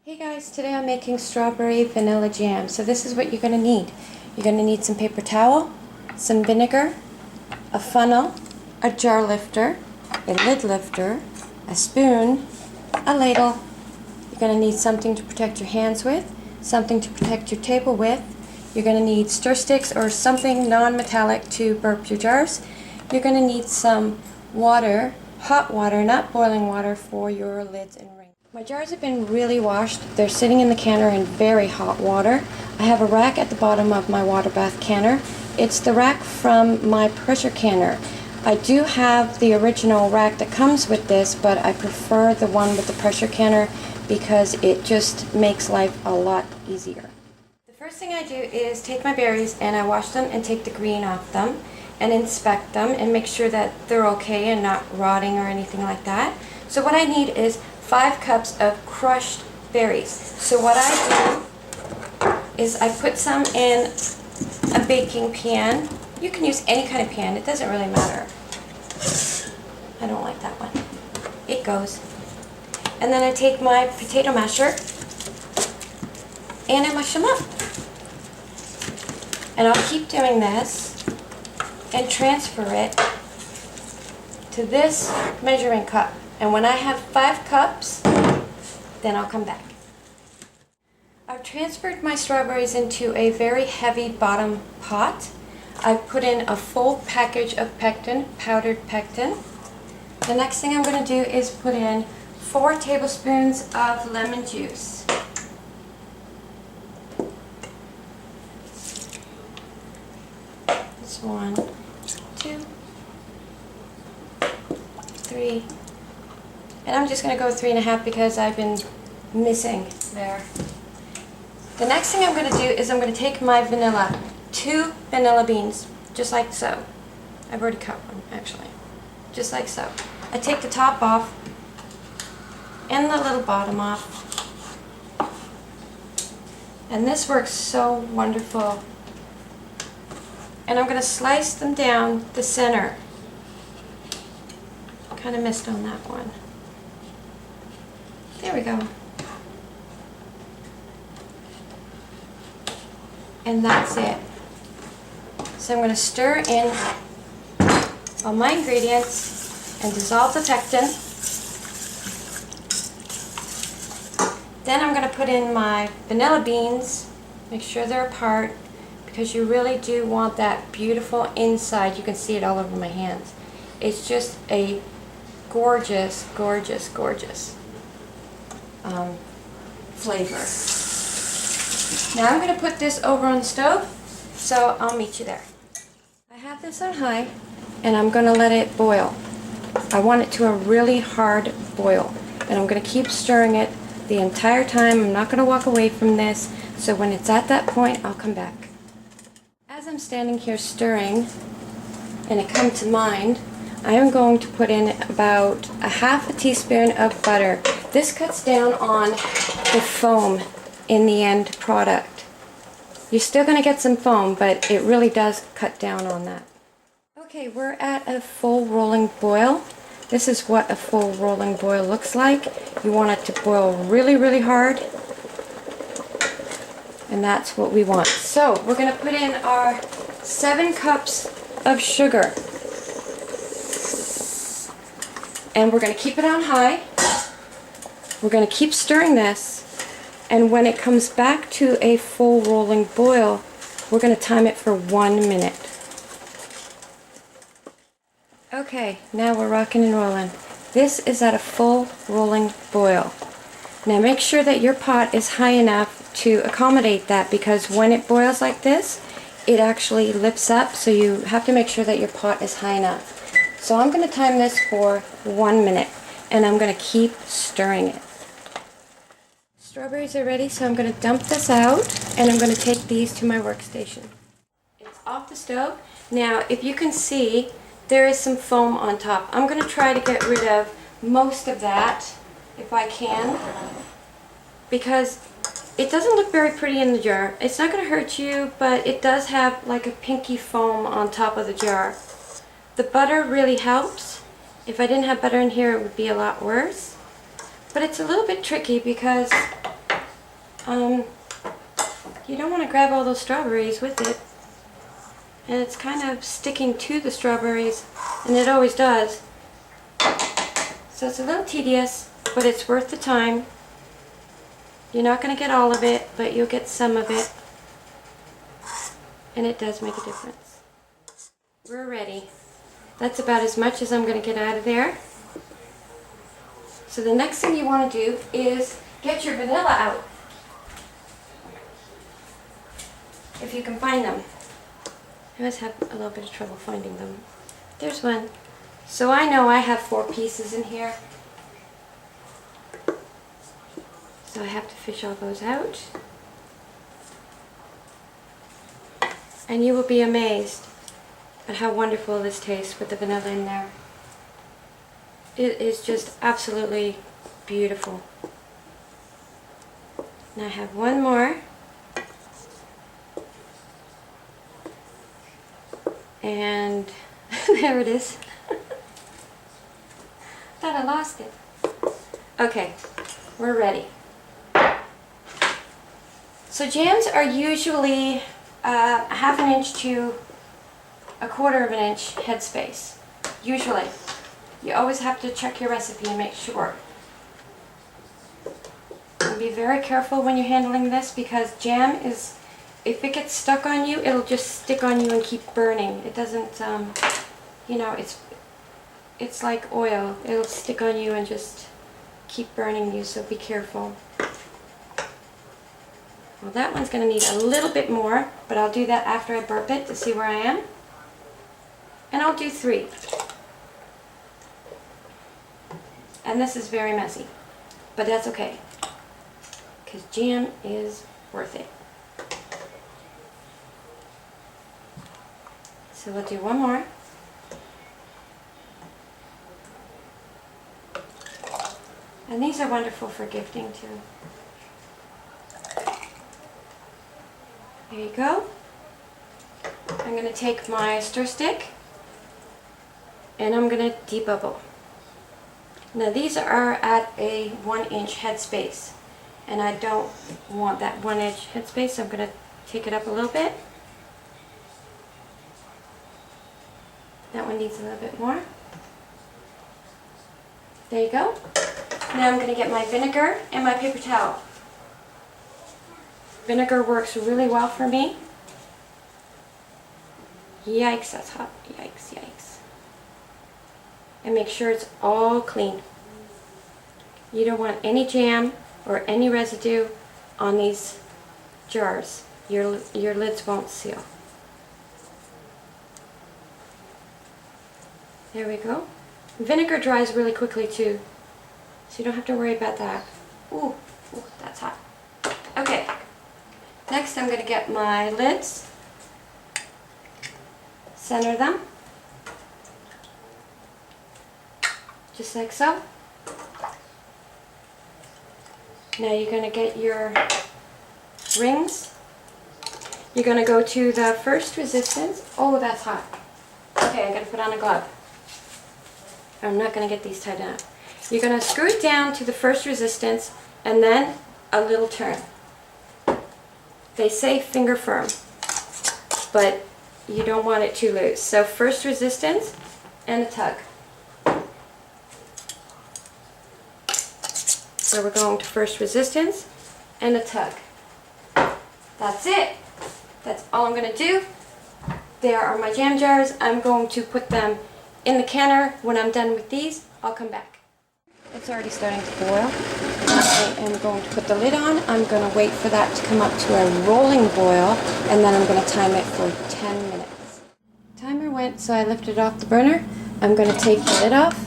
Hey guys, today I'm making strawberry vanilla jam. So this is what you're going to need. You're going to need some paper towel, some vinegar, a funnel, a jar lifter, a lid lifter, a spoon, a ladle. You're going to need something to protect your hands with, something to protect your table with. You're going to need stir sticks or something non-metallic to burp your jars. You're going to need some water, hot water, not boiling water, for your lids and rings. My jars have been really washed. They're sitting in the canner in very hot water. I have a rack at the bottom of my water bath canner. It's the rack from my pressure canner. I do have the original rack that comes with this, but I prefer the one with the pressure canner because it just makes life a lot easier. The first thing I do is take my berries and I wash them and take the green off them and inspect them and make sure that they're okay and not rotting or anything like that. So what I need is 5 cups of crushed berries. So what I do is I put some in a baking pan. You can use any kind of pan, it doesn't really matter. I don't like that one. It goes. And then I take my potato masher and I mush them up. And I'll keep doing this and transfer it to this measuring cup. And when I have 5 cups, then I'll come back. I've transferred my strawberries into a very heavy bottom pot. I've put in a full package of pectin, powdered pectin. The next thing I'm going to do is put in 4 tablespoons of lemon juice. That's 1, 2, 3. And I'm just going to go 3.5 because I've been missing there. The next thing I'm going to do is I'm going to take my vanilla, 2 vanilla beans, just like so. I've already cut one, actually. Just like so. I take the top off and the little bottom off. And this works so wonderful. And I'm going to slice them down the center. Kind of missed on that one. There we go. And that's it. So I'm going to stir in all my ingredients and dissolve the pectin. Then I'm going to put in my vanilla beans, make sure they're apart, because you really do want that beautiful inside. You can see it all over my hands. It's just a gorgeous, gorgeous, gorgeous flavor. Now I'm going to put this over on the stove, so I'll meet you there. I have this on high and I'm going to let it boil. I want it to a really hard boil, and I'm going to keep stirring it the entire time. I'm not going to walk away from this, so when it's at that point I'll come back. As I'm standing here stirring and it comes to mind, I am going to put in about a half a teaspoon of butter. This cuts down on the foam in the end product. You're still going to get some foam, but it really does cut down on that. Okay, we're at a full rolling boil. This is what a full rolling boil looks like. You want it to boil really, really hard. And that's what we want. So we're going to put in our 7 cups of sugar. And we're going to keep it on high. We're going to keep stirring this, and when it comes back to a full rolling boil, we're going to time it for 1 minute. Okay, now we're rocking and rolling. This is at a full rolling boil. Now make sure that your pot is high enough to accommodate that, because when it boils like this, it actually lifts up, so you have to make sure that your pot is high enough. So I'm going to time this for 1 minute, and I'm going to keep stirring it. Strawberries are ready, so I'm going to dump this out, and I'm going to take these to my workstation. It's off the stove. Now, if you can see, there is some foam on top. I'm going to try to get rid of most of that, if I can, because it doesn't look very pretty in the jar. It's not going to hurt you, but it does have like a pinky foam on top of the jar. The butter really helps. If I didn't have butter in here, it would be a lot worse. But it's a little bit tricky because you don't want to grab all those strawberries with it. And it's kind of sticking to the strawberries, and it always does. So it's a little tedious, but it's worth the time. You're not going to get all of it, but you'll get some of it. And it does make a difference. We're ready. That's about as much as I'm going to get out of there. So the next thing you want to do is get your vanilla out. If you can find them. I always have a little bit of trouble finding them. There's one. So I know I have 4 pieces in here. So I have to fish all those out. And you will be amazed at how wonderful this tastes with the vanilla in there. It is just absolutely beautiful. And I have one more. And there it is. Thought I lost it. Okay, we're ready. So jams are usually 1/2 inch to 1/4 inch headspace. Usually. You always have to check your recipe and make sure. And be very careful when you're handling this, because jam is, if it gets stuck on you, it'll just stick on you and keep burning. It doesn't, you know, it's like oil. It'll stick on you and just keep burning you, so be careful. Well, that one's going to need a little bit more, but I'll do that after I burp it to see where I am. And I'll do 3. And this is very messy, but that's okay, because jam is worth it. So we'll do one more. And these are wonderful for gifting too. There you go. I'm going to take my stir stick and I'm going to debubble. Now these are at a 1 inch headspace, and I don't want that 1 inch headspace, so I'm going to take it up a little bit. That one needs a little bit more. There you go. Now I'm going to get my vinegar and my paper towel. Vinegar works really well for me. Yikes, that's hot. Yikes, yikes. And make sure it's all clean. You don't want any jam or any residue on these jars. Your lids won't seal. There we go. Vinegar dries really quickly too, so you don't have to worry about that. Ooh, that's hot. Okay, next I'm going to get my lids, center them, just like so. Now you're going to get your rings. You're going to go to the first resistance. Oh, that's hot. Okay, I'm going to put on a glove. I'm not going to get these tied up. You're going to screw it down to the first resistance and then a little turn. They say finger firm, but you don't want it too loose. So first resistance and a tug. So we're going to first resistance and a tug. That's it. That's all I'm going to do. There are my jam jars. I'm going to put them in the canner. When I'm done with these, I'll come back. It's already starting to boil. I am going to put the lid on. I'm going to wait for that to come up to a rolling boil, and then I'm going to time it for 10 minutes. Timer went, so I lifted it off the burner. I'm going to take the lid off,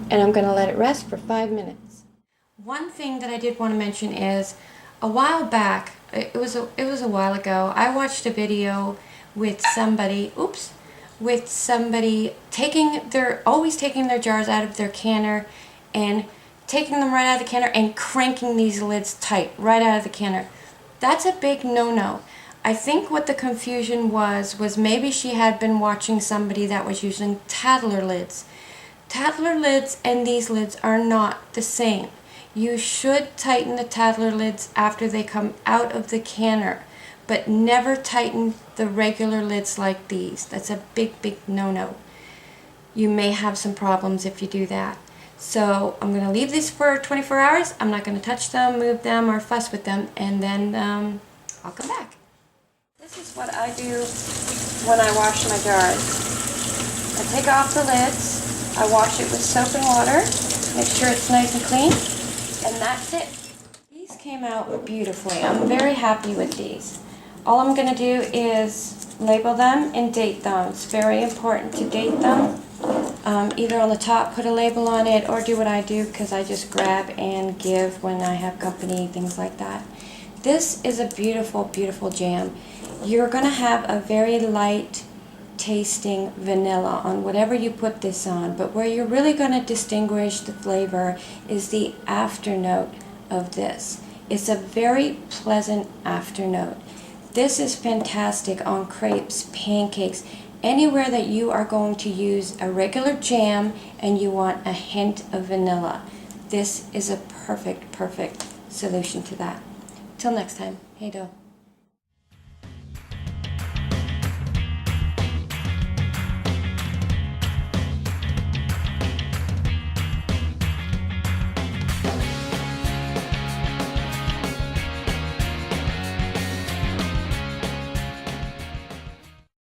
and I'm going to let it rest for 5 minutes. One thing that I did want to mention is, a while back, it was a while ago, I watched a video with somebody, always taking their jars out of their canner and taking them right out of the canner and cranking these lids tight right out of the canner. That's a big no-no. I think what the confusion was maybe she had been watching somebody that was using Tattler lids. Tattler lids and these lids are not the same. You should tighten the Tattler lids after they come out of the canner, but never tighten the regular lids like these. That's a big, big no-no. You may have some problems if you do that. So I'm going to leave these for 24 hours. I'm not going to touch them, move them, or fuss with them, and then I'll come back. This is what I do when I wash my jars. I take off the lids, I wash it with soap and water, make sure it's nice and clean, and that's it. These came out beautifully. I'm very happy with these. All I'm going to do is label them and date them. It's very important to date them. Either on the top put a label on it, or do what I do, because I just grab and give when I have company, things like that. This is a beautiful, beautiful jam. You're going to have a very light tasting vanilla on whatever you put this on, but where you're really going to distinguish the flavor is the afternote of this. It's a very pleasant afternote. This is fantastic on crepes, pancakes, anywhere that you are going to use a regular jam and you want a hint of vanilla. This is a perfect, perfect solution to that. Till next time, hey dough.